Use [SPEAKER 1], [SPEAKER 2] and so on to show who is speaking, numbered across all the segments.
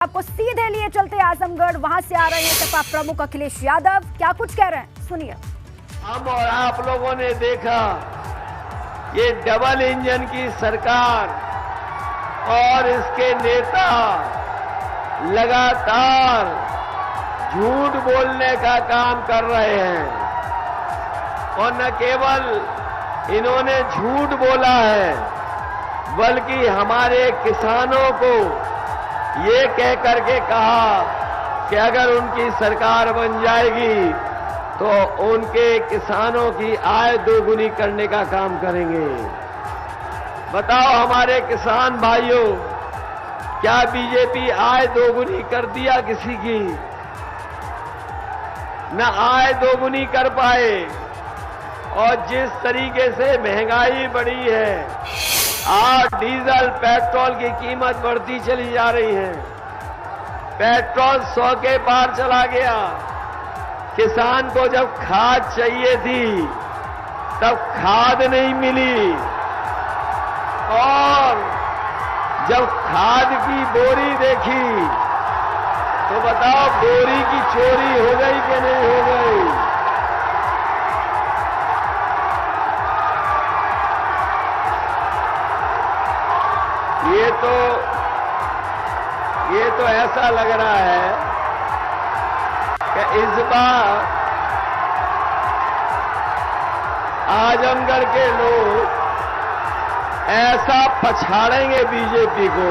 [SPEAKER 1] आपको सीधे लिए चलते आजमगढ़, वहां से आ रहे हैं सपा प्रमुख अखिलेश यादव। क्या कुछ कह रहे हैं सुनिए।
[SPEAKER 2] हम और आप लोगों ने देखा ये डबल इंजन की सरकार और इसके नेता लगातार झूठ बोलने का काम कर रहे हैं और न केवल इन्होंने झूठ बोला है बल्कि हमारे किसानों को ये कह करके कहा कि अगर उनकी सरकार बन जाएगी तो उनके किसानों की आय दोगुनी करने का काम करेंगे। बताओ हमारे किसान भाइयों, क्या बीजेपी आय दोगुनी कर दिया किसी की? न आय दोगुनी कर पाए और जिस तरीके से महंगाई बढ़ी है, आज डीजल पेट्रोल की कीमत बढ़ती चली जा रही है। पेट्रोल 100 के पार चला गया। किसान को जब खाद चाहिए थी तब खाद नहीं मिली और जब खाद की बोरी देखी तो बताओ बोरी की चोरी हो गई कि नहीं हो गई? ये तो ऐसा लग रहा है कि इस बार आजमगढ़ के लोग ऐसा पछाड़ेंगे बीजेपी को,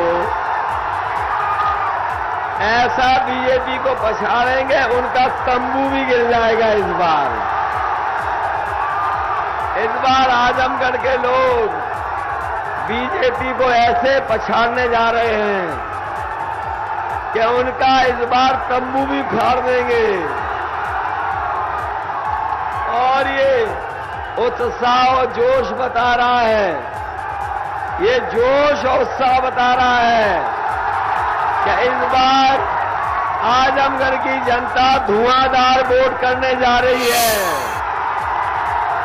[SPEAKER 2] ऐसा बीजेपी को पछाड़ेंगे, उनका तंबू भी गिर जाएगा इस बार। इस बार आजमगढ़ के लोग बीजेपी को ऐसे पछाड़ने जा रहे हैं कि उनका इस बार तंबू भी उखाड़ देंगे और ये उत्साह और जोश बता रहा है, ये जोश और उत्साह बता रहा है कि इस बार आजमगढ़ की जनता धुआंधार वोट करने जा रही है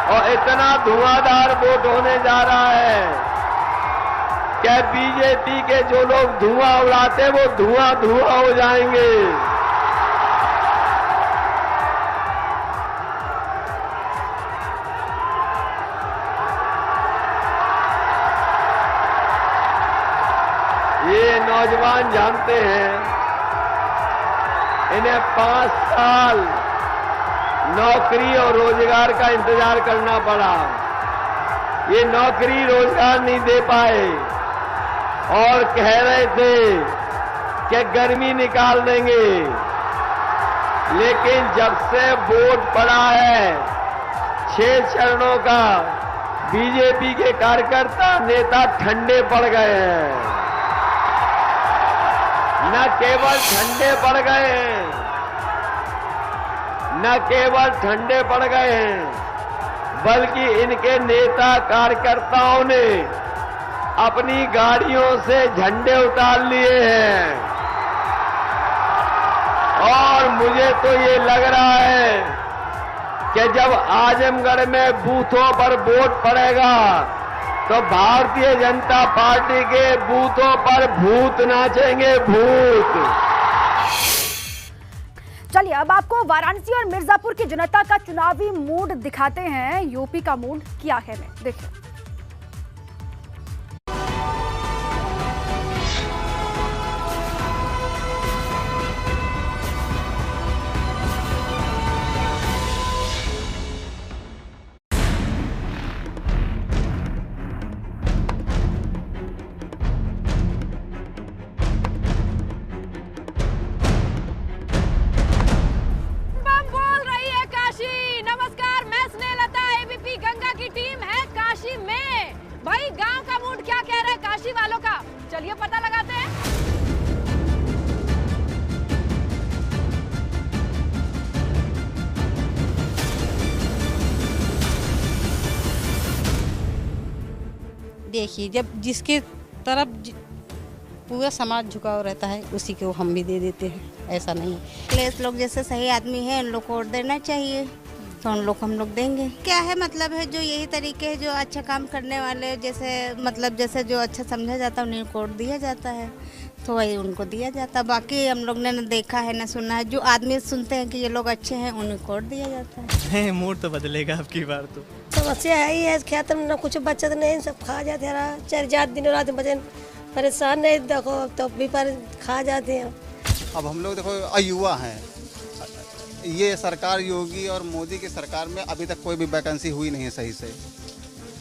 [SPEAKER 2] और इतना धुआंधार वोट होने जा रहा है क्या बीजेपी के जो लोग धुआं उड़ाते वो धुआं हो जाएंगे। ये नौजवान जानते हैं, इन्हें 5 साल नौकरी और रोजगार का इंतजार करना पड़ा। ये नौकरी रोजगार नहीं दे पाए और कह रहे थे कि गर्मी निकाल देंगे, लेकिन जब से वोट पड़ा है 6 चरणों का, बीजेपी के कार्यकर्ता नेता ठंडे पड़ गए हैं। न केवल ठंडे पड़ गए हैं, न केवल ठंडे पड़ गए हैं, बल्कि इनके नेता कार्यकर्ताओं ने अपनी गाड़ियों से झंडे उतार लिए हैं और मुझे तो ये लग रहा है कि जब आजमगढ़ में बूथों पर वोट पड़ेगा तो भारतीय जनता पार्टी के बूथों पर भूत नाचेंगे, भूत।
[SPEAKER 1] चलिए अब आपको वाराणसी और मिर्जापुर की जनता का चुनावी मूड दिखाते हैं। यूपी का मूड क्या है, देखिए।
[SPEAKER 3] भाई गांव का मूड क्या कह रहा है काशी वालों का, चलिए पता लगाते हैं।
[SPEAKER 4] देखिए, जब जिसके तरफ पूरा समाज झुकाव रहता है उसी को हम भी दे देते हैं, ऐसा नहीं।
[SPEAKER 5] अखिलेश लोग जैसे सही आदमी है, उन लोग को वोट देना चाहिए। तो उन लोग हम लोग देंगे। क्या है मतलब है जो यही तरीके है जो अच्छा काम करने वाले जैसे मतलब जैसे जो अच्छा समझा जाता है उन्हें कोड दिया जाता है। तो वही उनको दिया जाता। बाकी हम लोग ने न देखा है न सुना है, जो आदमी सुनते हैं कि ये लोग अच्छे हैं उन्हें वोट दिया जाता है।
[SPEAKER 6] मूड तो बदलेगा अब की बार तो।
[SPEAKER 7] समस्या है ही है, खेत में न कुछ बचत नहीं, सब खा जाते हैं। 4 दिन रात बचे परेशान नहीं, देखो तो भी पर खा जाते हैं।
[SPEAKER 8] अब हम लोग देखो युवा हैं, ये सरकार योगी और मोदी की सरकार में अभी तक कोई भी वैकेंसी हुई नहीं है सही से,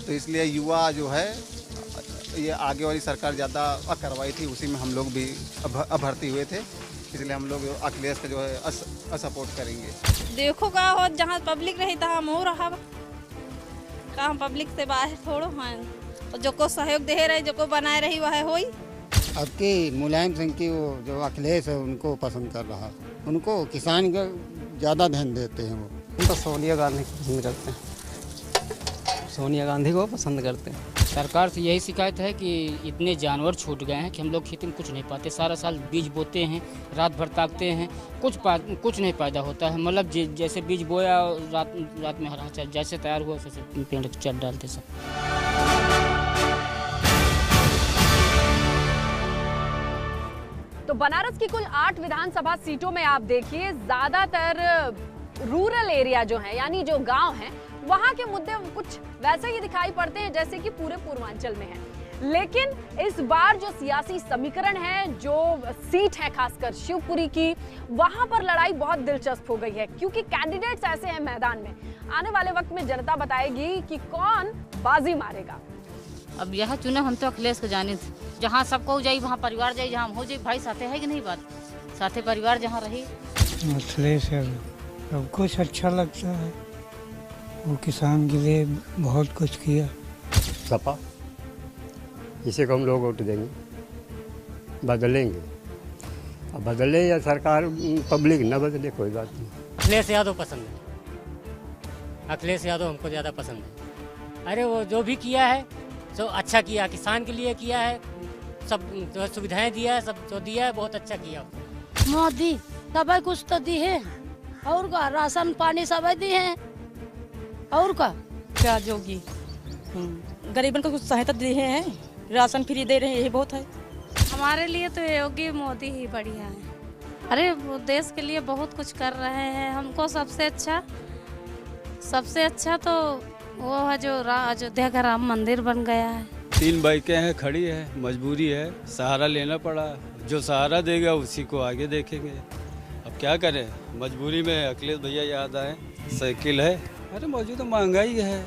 [SPEAKER 8] तो इसलिए युवा जो है ये आगे वाली सरकार ज़्यादा करवाई थी, उसी में हम लोग भी भर्ती हुए थे, इसलिए हम लोग अखिलेश का जो है सपोर्ट करेंगे।
[SPEAKER 9] देखो का हो, जहाँ पब्लिक रही तहाँ हम हो रहा, कहाँ पब्लिक से बाहर थोड़ो हैं, तो जो को सहयोग दे रही, जो को बनाए रही वह होई।
[SPEAKER 10] अब की मुलायम सिंह की वो जो अखिलेश है उनको पसंद कर रहा, उनको किसान का ज़्यादा ध्यान देते हैं। वो
[SPEAKER 6] तो सोनिया गांधी को पसंद करते हैं, सोनिया गांधी को पसंद करते हैं।
[SPEAKER 11] सरकार से यही शिकायत है कि इतने जानवर छूट गए हैं कि हम लोग खेती में कुछ नहीं पाते। सारा साल बीज बोते हैं, रात भर ताकते हैं, कुछ नहीं पैदा होता है। मतलब जैसे बीज बोया रात में हरा जैसे तैयार हुआ वैसे पेड़ चढ़ डालते सब।
[SPEAKER 3] तो बनारस की कुल 8 विधानसभा सीटों में आप देखिए ज्यादातर रूरल एरिया जो है, यानी जो गांव हैं, वहां के मुद्दे कुछ वैसे ही दिखाई पड़ते हैं जैसे कि पूरे पूर्वांचल में है। लेकिन इस बार जो सियासी समीकरण है, जो सीट है खासकर शिवपुरी की, वहां पर लड़ाई बहुत दिलचस्प हो गई है, क्योंकि कैंडिडेट्स ऐसे हैं मैदान में। आने वाले वक्त में जनता बताएगी कि कौन बाजी मारेगा।
[SPEAKER 4] अब यह चुने हम तो अखिलेश को जाने थे, जहाँ सबको जाई वहाँ परिवार जाई, जहाँ हो जाए भाई साथे है कि नहीं बात, साथे परिवार जहाँ रही।
[SPEAKER 12] अखिलेश सब कुछ अच्छा लगता है, वो किसान के लिए बहुत कुछ किया।
[SPEAKER 13] सपा, इसे को हम लोग वोट देंगे, बदलेंगे। अब बदले या सरकार पब्लिक न बदले कोई बात नहीं।
[SPEAKER 11] अखिलेश यादव पसंद है, अखिलेश यादव हमको ज़्यादा पसंद है। अरे वो जो भी किया है तो अच्छा किया, किसान के लिए किया है, सब जो सुविधाएं दिया है, सब जो दिया है बहुत अच्छा किया।
[SPEAKER 14] मोदी सब कुछ तो दी है, और का राशन पानी सब दी है, और का
[SPEAKER 15] क्या जोगी गरीबन को कुछ सहायता दे रहे हैं, राशन फ्री दे रहे हैं, यही बहुत है।
[SPEAKER 9] हमारे लिए तो योगी मोदी ही बढ़िया है। अरे वो देश के लिए बहुत कुछ कर रहे हैं। हमको सबसे अच्छा तो वो है जो अयोध्या का राम मंदिर बन गया है।
[SPEAKER 16] 3 बाइकें हैं, खड़ी है, मजबूरी है, सहारा लेना पड़ा। जो सहारा देगा उसी को आगे देखेंगे। अब क्या करें, मजबूरी में अखिलेश भैया याद आए। साइकिल है, अरे मौजूद महंगाई है,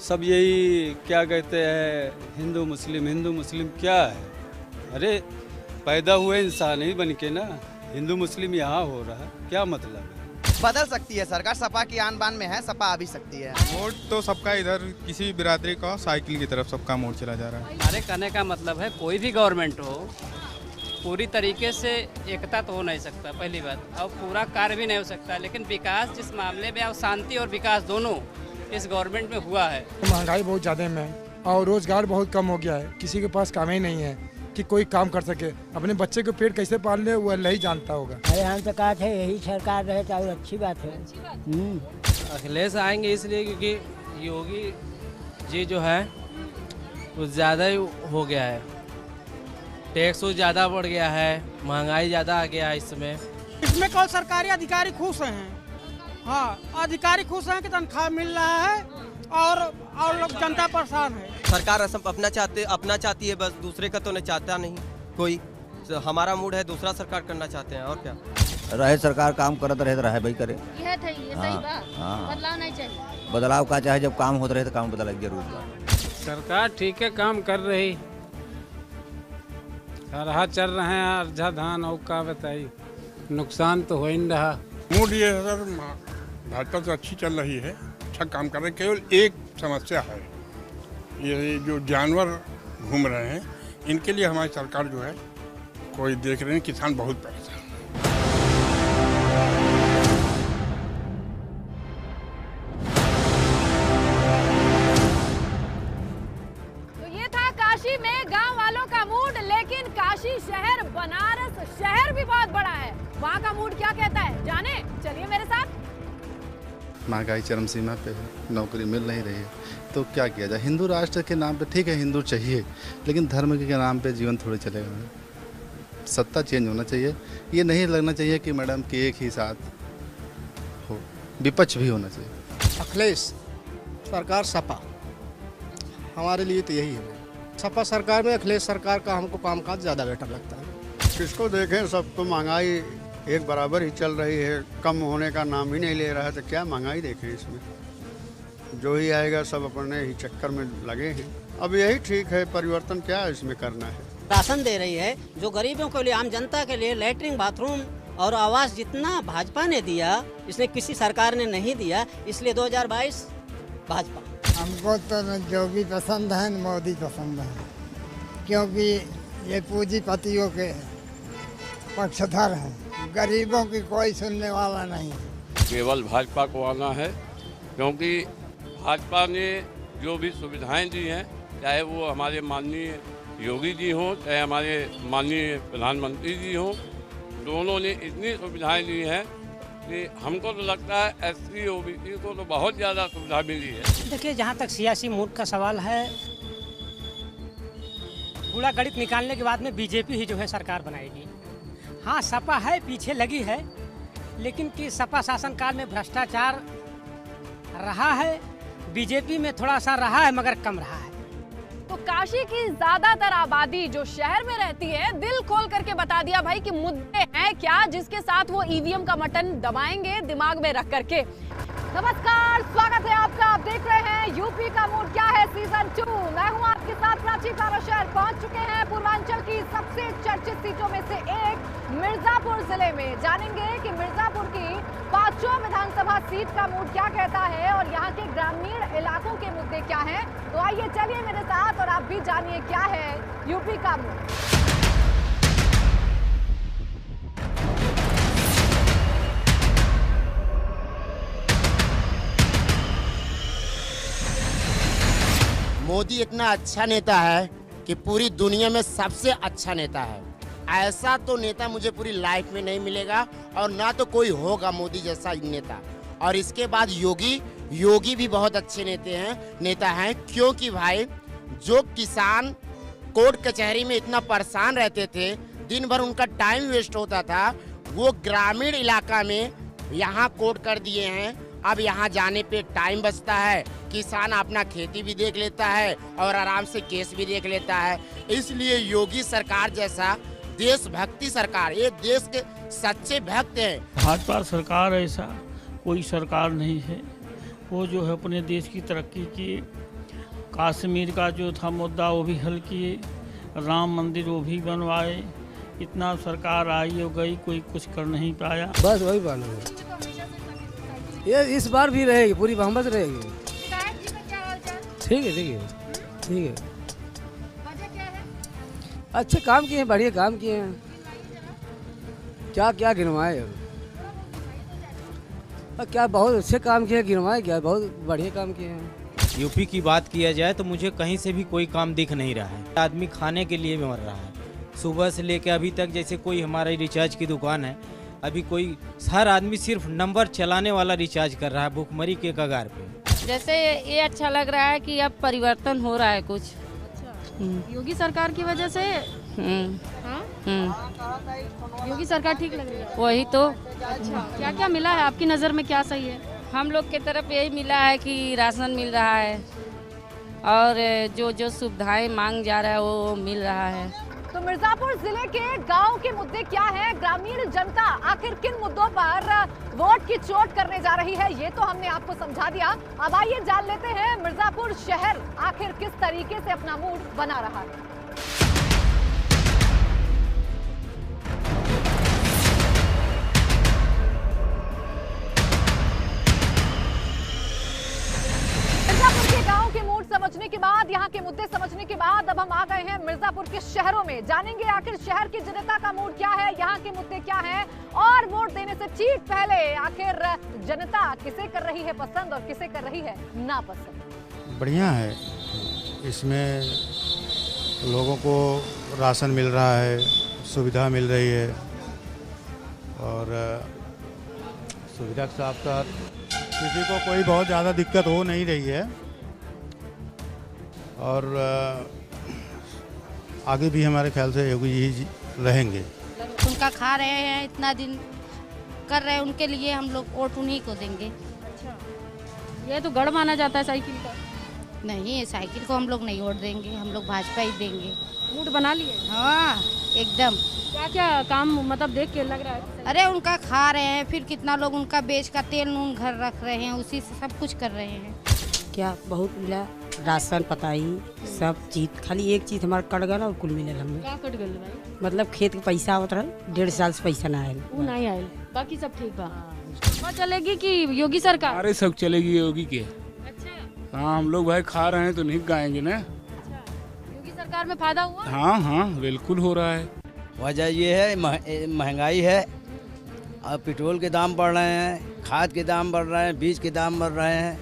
[SPEAKER 16] सब यही क्या कहते हैं, हिंदू मुस्लिम क्या है। अरे पैदा हुए इंसान ही बन के ना, हिंदू मुस्लिम यहाँ हो रहा है, क्या मतलब है।
[SPEAKER 17] बदल सकती है सरकार, सपा की आन बान में है, सपा आ भी सकती है।
[SPEAKER 18] वोट तो सबका इधर किसी भी बिरादरी का साइकिल की तरफ सबका मोड़ चला जा रहा है।
[SPEAKER 19] हमारे कहने का मतलब है कोई भी गवर्नमेंट हो, पूरी तरीके से एकता तो हो नहीं सकता पहली बात, और पूरा कार्य भी नहीं हो सकता, लेकिन विकास जिस मामले में और शांति और विकास दोनों इस गवर्नमेंट में हुआ है।
[SPEAKER 20] महंगाई बहुत ज़्यादा है और रोजगार बहुत कम हो गया है, किसी के पास काम ही नहीं है कि कोई काम कर सके। अपने बच्चे को पेट कैसे पाल ले वो अल्लाह ही जानता होगा।
[SPEAKER 21] अरे हम तो कहते हैं यही सरकार रहे तो और अच्छी बात है।
[SPEAKER 22] अखिलेश आएंगे इसलिए क्योंकि योगी जी जो है वो ज़्यादा ही हो गया है, टैक्स ज़्यादा बढ़ गया है, महंगाई ज़्यादा आ गया है इसमें।
[SPEAKER 23] इसमें कौन सरकारी अधिकारी खुश हैं? हाँ, अधिकारी खुश हैं कि तनख्वाह मिल रहा है और लोग जनता परेशान है।
[SPEAKER 17] सरकार अपना चाहती है, बस दूसरे का तो नहीं चाहता नहीं कोई। हमारा मूड है दूसरा सरकार करना चाहते हैं, और क्या
[SPEAKER 24] रहे सरकार काम करत रहे तो रहे भाई करे।
[SPEAKER 9] ये सही बात, बदलाव नहीं चाहिए।
[SPEAKER 24] बदलाव का चाहे जब काम होता रहे तो काम बदला जरूर।
[SPEAKER 25] सरकार ठीक है काम कर रही, सरहा चल रहे हैं, अर्धा धान और का बताई, नुकसान तो हो ही नहीं रहा।
[SPEAKER 18] मूड ये है सर, भाजपा तो अच्छी चल रही है, अच्छा काम कर रहे हैं। केवल एक समस्या है, ये जो जानवर घूम रहे हैं इनके लिए हमारी सरकार जो है कोई देख रहे हैं, किसान बहुत परेशान।
[SPEAKER 3] तो ये था काशी में गांव वालों का मूड, लेकिन काशी शहर, बनारस शहर भी बहुत बड़ा है, वहाँ का मूड क्या कहता है जाने, चलिए मेरे साथ।
[SPEAKER 26] महंगाई चरम सीमा पे है, नौकरी मिल नहीं रही है, तो क्या किया जाए। हिंदू राष्ट्र के नाम पे ठीक है, हिंदू चाहिए, लेकिन धर्म के नाम पे जीवन थोड़ी चलेगा। सत्ता चेंज होना चाहिए। ये नहीं लगना चाहिए कि मैडम कि एक ही साथ हो, विपक्ष भी होना चाहिए।
[SPEAKER 1] अखिलेश सरकार सपा, हमारे लिए तो यही है। सपा सरकार में अखिलेश सरकार का हमको कामकाज ज़्यादा बेटर लगता है।
[SPEAKER 2] किसको देखें, सब तो महंगाई एक बराबर ही चल रही है, कम होने का नाम ही नहीं ले रहा है, तो क्या महंगाई देखें इसमें। जो ही आएगा सब अपने ही चक्कर में लगे हैं। अब यही ठीक है, परिवर्तन क्या है इसमें करना है।
[SPEAKER 5] राशन दे रही है, जो गरीबों के लिए, आम जनता के लिए लैट्रिन, बाथरूम और आवास जितना भाजपा ने दिया, इसने किसी सरकार ने नहीं दिया, इसलिए 2022 भाजपा।
[SPEAKER 21] हमको तो जोगी पसंद है, मोदी पसंद है, क्योंकि ये पूंजीपतियों के पक्षधर हैं, गरीबों की कोई सुनने वाला नहीं है।
[SPEAKER 7] केवल भाजपा को आना है, क्योंकि भाजपा ने जो भी सुविधाएं दी हैं, चाहे वो हमारे माननीय योगी जी हों, चाहे हमारे माननीय प्रधानमंत्री जी हों, दोनों ने इतनी सुविधाएं दी हैं कि हमको तो लगता है SC OBC को तो बहुत ज़्यादा सुविधा मिली है।
[SPEAKER 23] देखिए, जहाँ तक सियासी मूड का सवाल है, पूरा गणित निकालने के बाद में बीजेपी ही जो है सरकार बनाएगी। हाँ, सपा है पीछे लगी है, लेकिन कि सपा शासनकाल में भ्रष्टाचार रहा है, बीजेपी में थोड़ा सा रहा है मगर कम रहा है।
[SPEAKER 3] तो काशी की ज्यादातर आबादी जो शहर में रहती है, दिल खोल करके बता दिया भाई कि मुद्दे हैं क्या जिसके साथ वो EVM का बटन दबाएंगे दिमाग में रख करके। नमस्कार, स्वागत है आपका। आप देख रहे हैं यूपी का मूड क्या है सीजन 2। मैं हूं आपके साथ प्राची शहर। पहुंच चुके हैं पूर्वांचल की सबसे चर्चित सीटों में से एक मिर्जापुर जिले में। जानेंगे कि मिर्जापुर की 5वां विधानसभा सीट का मूड क्या कहता है और यहाँ के ग्रामीण इलाकों के मुद्दे क्या हैं। तो आइए चलिए मेरे साथ और आप भी जानिए क्या है यूपी का मूड।
[SPEAKER 8] मोदी इतना अच्छा नेता है कि पूरी दुनिया में सबसे अच्छा नेता है। ऐसा तो नेता मुझे पूरी लाइफ में नहीं मिलेगा और ना तो कोई होगा मोदी जैसा नेता। और इसके बाद योगी भी बहुत अच्छे नेता हैं, क्योंकि भाई जो किसान कोर्ट कचहरी में इतना परेशान रहते थे, दिन भर उनका टाइम वेस्ट होता था, वो ग्रामीण इलाका में यहाँ कोर्ट कर दिए हैं। अब यहाँ जाने पे टाइम बचता है, किसान अपना खेती भी देख लेता है और आराम से केस भी देख लेता है। इसलिए योगी सरकार जैसा देशभक्ति सरकार, ये देश के सच्चे भक्त हैं।
[SPEAKER 10] भाजपा सरकार ऐसा कोई सरकार नहीं है। वो जो है अपने देश की तरक्की की, कश्मीर का जो था मुद्दा वो भी हल किए, राम मंदिर वो भी बनवाए। इतना सरकार आई और गई, कोई कुछ कर नहीं पाया।
[SPEAKER 27] बस वही बात है, ये इस बार भी रहेगी, पूरी बहुमत रहेगी। ठीक है। अच्छे काम किए हैं, बढ़िया काम किए हैं। क्या गिनवाए अब, क्या बहुत अच्छे काम किए, गिनवाए क्या, बहुत बढ़िया काम किए हैं।
[SPEAKER 28] यूपी की बात किया जाए तो मुझे कहीं से भी कोई काम दिख नहीं रहा है। आदमी खाने के लिए भी मर रहा है, सुबह से लेकर अभी तक। जैसे कोई हमारी रिचार्ज की दुकान है, अभी कोई हर आदमी सिर्फ नंबर चलाने वाला रिचार्ज कर रहा है, भूखमरी के कगार पे।
[SPEAKER 4] जैसे ये अच्छा लग रहा है कि अब परिवर्तन हो रहा है कुछ।
[SPEAKER 3] योगी सरकार की वजह से योगी सरकार ठीक लग रही है।
[SPEAKER 4] वही तो।
[SPEAKER 3] अच्छा, क्या क्या मिला है आपकी नज़र में, क्या सही है?
[SPEAKER 4] हम लोग के तरफ यही मिला है कि राशन मिल रहा है और जो सुविधाएं मांग जा रहा है वो मिल रहा है।
[SPEAKER 3] तो मिर्जापुर जिले के गांव के मुद्दे क्या हैं? ग्रामीण जनता आखिर किन मुद्दों पर वोट की चोट करने जा रही है, ये तो हमने आपको समझा दिया। अब आइए जान लेते हैं मिर्जापुर शहर आखिर किस तरीके से अपना मूड बना रहा है। मिर्जापुर के गांव के मूड समझने के बाद, यहाँ के मुद्दे समझने के बाद अब हम आ गए हैं मिर्जापुर के शहरों में। जानेंगे आखिर शहर की जनता का मूड क्या है, यहाँ के मुद्दे क्या हैं और वोट देने से ठीक पहले आखिर जनता किसे कर रही है पसंद और किसे कर रही है नापसंद।
[SPEAKER 2] बढ़िया है, इसमें लोगों को राशन मिल रहा है, सुविधा मिल रही है और सुविधा के साथ साथ किसी को कोई बहुत ज़्यादा दिक्कत हो नहीं रही है। और आगे भी हमारे ख्याल से योगी जी रहेंगे।
[SPEAKER 6] उनका खा रहे हैं, इतना दिन कर रहे हैं, उनके लिए हम लोग वोट उन्हीं को देंगे।
[SPEAKER 3] अच्छा, ये तो गढ़ माना जाता है साइकिल का।
[SPEAKER 6] नहीं, साइकिल को हम लोग नहीं वोट देंगे, हम लोग भाजपा ही देंगे।
[SPEAKER 3] मूड बना लिए?
[SPEAKER 6] हाँ एकदम।
[SPEAKER 3] क्या क्या काम मतलब देख के लग रहा है?
[SPEAKER 6] अरे उनका खा रहे हैं, फिर कितना लोग उनका बेच का तेल नून घर रख रहे हैं, उसी से सब कुछ कर रहे हैं।
[SPEAKER 11] क्या बहुत मिला, राशन पताई सब चीज, खाली एक चीज हमारा कट गया और कुल मिले हमें।
[SPEAKER 3] क्या कट गल भाई?
[SPEAKER 11] मतलब खेत के पैसा आवत रहल, 1.5 साल से पैसा ना आयल।
[SPEAKER 3] वो नहीं आयल, बाकी सब ठीक बा। बात चलेगी कि योगी सरकार?
[SPEAKER 12] अरे सब चलेगी योगी के।
[SPEAKER 3] अच्छा,
[SPEAKER 12] हाँ, हम लोग भाई खा रहे हैं तो नहीं गाएंगे ना।
[SPEAKER 3] योगी सरकार में फायदा हुआ?
[SPEAKER 12] हाँ हाँ बिल्कुल हो रहा है।
[SPEAKER 24] वजह ये है महंगाई है, और पेट्रोल के दाम बढ़ रहे हैं, खाद के दाम बढ़ रहे हैं, बीज के दाम बढ़ रहे हैं,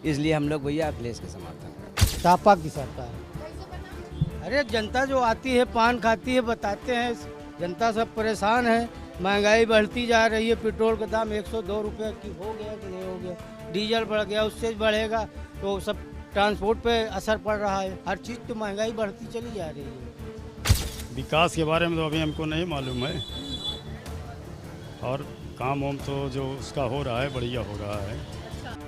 [SPEAKER 24] इसलिए हम लोग भैया अखिलेश के समर्थन।
[SPEAKER 27] सपा की सरकार। अरे जनता जो आती है पान खाती है, बताते हैं, जनता सब परेशान है, महंगाई बढ़ती जा रही है, पेट्रोल का दाम 102 रुपये की हो गया कि नहीं हो गया, डीजल बढ़ गया, उससे बढ़ेगा तो सब ट्रांसपोर्ट पे असर पड़ रहा है, हर चीज़ तो महंगाई बढ़ती चली जा रही है।
[SPEAKER 13] विकास के बारे में तो अभी हमको नहीं मालूम है, और काम वाम तो जो उसका हो रहा है बढ़िया हो रहा है।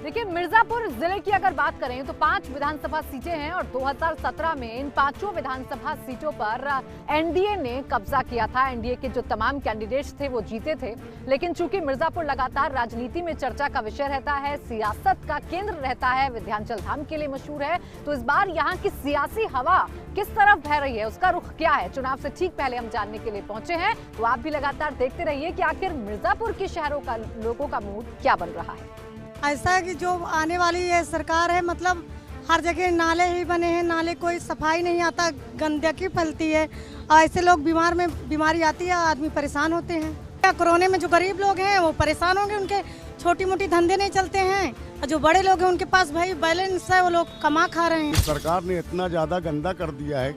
[SPEAKER 3] देखिए, मिर्जापुर जिले की अगर बात करें तो 5 विधानसभा सीटें हैं और 2017 में इन 5 विधानसभा सीटों पर एनडीए ने कब्जा किया था। एनडीए के जो तमाम कैंडिडेट्स थे वो जीते थे, लेकिन चूंकि मिर्जापुर लगातार राजनीति में चर्चा का विषय रहता है, सियासत का केंद्र रहता है, विंध्याचल धाम के लिए मशहूर है, तो इस बार यहाँ की सियासी हवा किस तरफ बह रही है, उसका रुख क्या है, चुनाव से ठीक पहले हम जानने के लिए पहुंचे हैं। तो आप भी लगातार देखते रहिए कि आखिर मिर्जापुर के शहरों का लोगों का मूड क्या बन रहा है।
[SPEAKER 14] ऐसा है कि जो आने वाली ये सरकार है, मतलब हर जगह नाले ही बने हैं, नाले कोई सफाई नहीं आता, गंदगी फैलती है और ऐसे लोग बीमारी आती है, आदमी परेशान होते हैं। कोरोना में जो गरीब लोग हैं वो परेशान होंगे, उनके छोटी मोटी धंधे नहीं चलते हैं, और जो बड़े लोग हैं उनके पास भाई बैलेंस है, वो लोग कमा खा रहे हैं।
[SPEAKER 15] सरकार ने इतना ज़्यादा गंदा कर दिया है,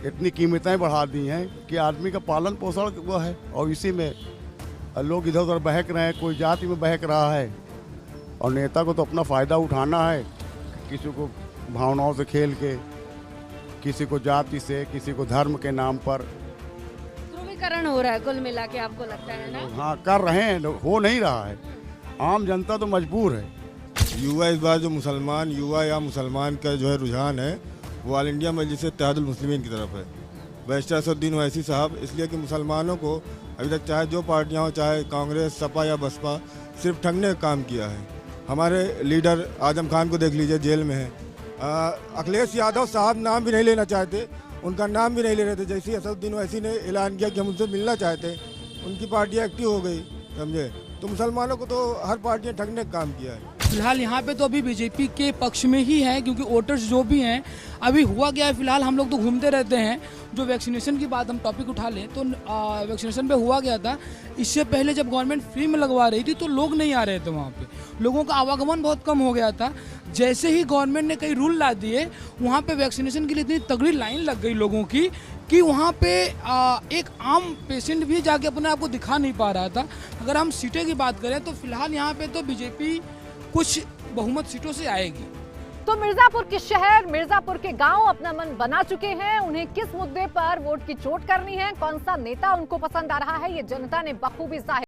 [SPEAKER 15] इतनी कीमतें बढ़ा दी हैं कि आदमी का पालन पोषण वो है, और इसी में लोग इधर उधर बहक रहे हैं, कोई जाति में बहक रहा है, और नेता को तो अपना फ़ायदा उठाना है, किसी को भावनाओं से खेल के, किसी को जाति से, किसी को धर्म के नाम पर
[SPEAKER 3] ध्रुवीकरण हो रहा है कुल मिला के, आपको लगता है ना?
[SPEAKER 15] हाँ कर रहे हैं, हो नहीं रहा है, आम जनता तो मजबूर है।
[SPEAKER 16] युवा इस बार जो मुसलमान युवा या मुसलमान का जो है रुझान है वो ऑल इंडिया मजलिस इत्तेहादुल मुस्लिमीन की तरफ है, बैरिस्टर असदुद्दीन ओवैसी साहब, इसलिए कि मुसलमानों को अभी तक चाहे जो पार्टियाँ हो, चाहे कांग्रेस, सपा या बसपा, सिर्फ ठगने का काम किया है। हमारे लीडर आजम खान को देख लीजिए, जेल में है। अखिलेश यादव साहब नाम भी नहीं लेना चाहते, उनका नाम भी नहीं ले रहे थे, जैसे ही असदुद्दीन ओवैसी ने ऐलान किया कि हम उनसे मिलना चाहते हैं, उनकी पार्टी एक्टिव हो गई, समझे। तो मुसलमानों को तो हर पार्टी ने ठगने का काम किया है।
[SPEAKER 19] फिलहाल यहाँ पे तो अभी बीजेपी के पक्ष में ही है, क्योंकि वोटर्स जो भी हैं, अभी हुआ गया है, फिलहाल हम लोग तो घूमते रहते हैं, जो वैक्सीनेशन की बात हम टॉपिक उठा लें तो वैक्सीनेशन पे हुआ गया था, इससे पहले जब गवर्नमेंट फ्री में लगवा रही थी तो लोग नहीं आ रहे थे, वहाँ पे लोगों का आवागमन बहुत कम हो गया था। जैसे ही गवर्नमेंट ने कई रूल ला दिए, वहाँ पे वैक्सीनेशन के लिए इतनी तगड़ी लाइन लग गई लोगों की कि वहाँ पे एक आम पेशेंट भी जाके अपने आप को दिखा नहीं पा रहा था। अगर हम सीटें की बात करें तो फिलहाल यहाँ पे तो बीजेपी कुछ बहुमत सीटों से आएगी।
[SPEAKER 3] तो मिर्जापुर के शहर, मिर्जापुर के गांव अपना मन बना चुके हैं। उन्हें किस मुद्दे पर वोट की चोट करनी है, कौन सा नेता उनको पसंद आ रहा है, ये जनता ने बखूबी जाहिर